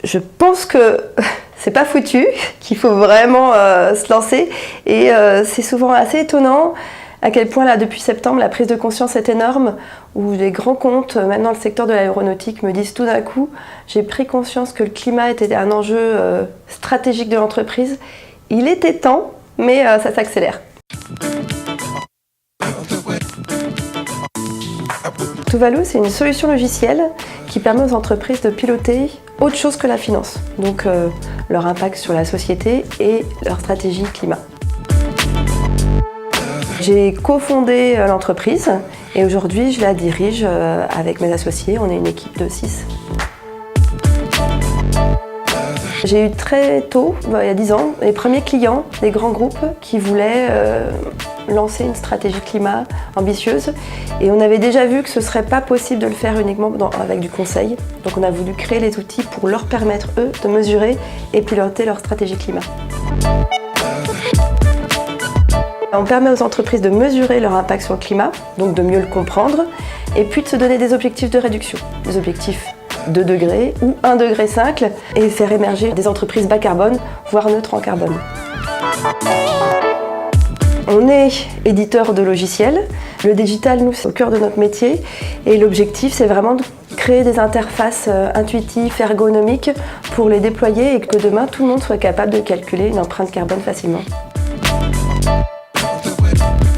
Je pense que c'est pas foutu, qu'il faut vraiment se lancer et c'est souvent assez étonnant à quel point là depuis septembre la prise de conscience est énorme, où les grands comptes, même dans le secteur de l'aéronautique, me disent tout d'un coup j'ai pris conscience que le climat était un enjeu stratégique de l'entreprise. Il était temps, mais ça s'accélère. Tuvalu, c'est une solution logicielle qui permet aux entreprises de piloter autre chose que la finance, donc leur impact sur la société et leur stratégie climat. J'ai cofondé l'entreprise et aujourd'hui je la dirige avec mes associés, on est une équipe de 6. J'ai eu très tôt, il y a 10 ans, les premiers clients des grands groupes qui voulaient lancer une stratégie climat ambitieuse et on avait déjà vu que ce ne serait pas possible de le faire uniquement avec du conseil. Donc on a voulu créer les outils pour leur permettre, eux, de mesurer et piloter leur stratégie climat. On permet aux entreprises de mesurer leur impact sur le climat, donc de mieux le comprendre, et puis de se donner des objectifs de réduction, des objectifs 2 degrés ou 1,5 degré, et faire émerger des entreprises bas carbone, voire neutres en carbone. On est éditeur de logiciels. Le digital, nous, c'est au cœur de notre métier. Et l'objectif, c'est vraiment de créer des interfaces intuitives, ergonomiques pour les déployer et que demain, tout le monde soit capable de calculer une empreinte carbone facilement.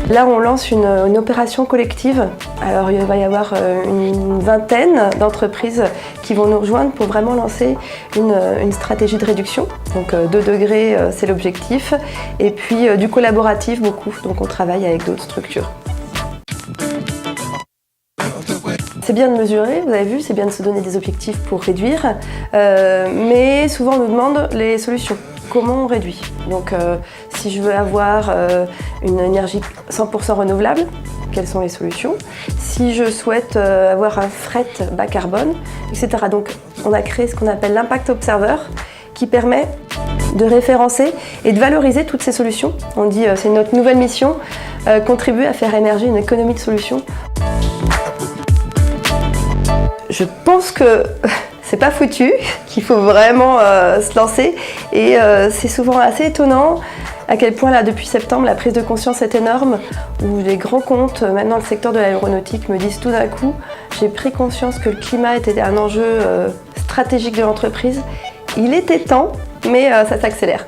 Là, on lance une opération collective. Alors, il va y avoir une vingtaine d'entreprises qui vont nous rejoindre pour vraiment lancer une stratégie de réduction. Donc, 2 degrés, c'est l'objectif. Et puis, du collaboratif, beaucoup. Donc, on travaille avec d'autres structures. C'est bien de mesurer, vous avez vu, c'est bien de se donner des objectifs pour réduire. Mais souvent, on nous demande les solutions. Comment on réduit? Donc, si je veux avoir une énergie 100% renouvelable, quelles sont les solutions? Si je souhaite avoir un fret bas carbone, etc. Donc, on a créé ce qu'on appelle l'Impact Observer, qui permet de référencer et de valoriser toutes ces solutions. On dit, c'est notre nouvelle mission, contribuer à faire émerger une économie de solutions. Je pense que c'est pas foutu, qu'il faut vraiment se lancer et c'est souvent assez étonnant à quel point là depuis septembre la prise de conscience est énorme, où les grands comptes, même dans le secteur de l'aéronautique, me disent tout d'un coup j'ai pris conscience que le climat était un enjeu stratégique de l'entreprise. Il était temps, mais ça s'accélère.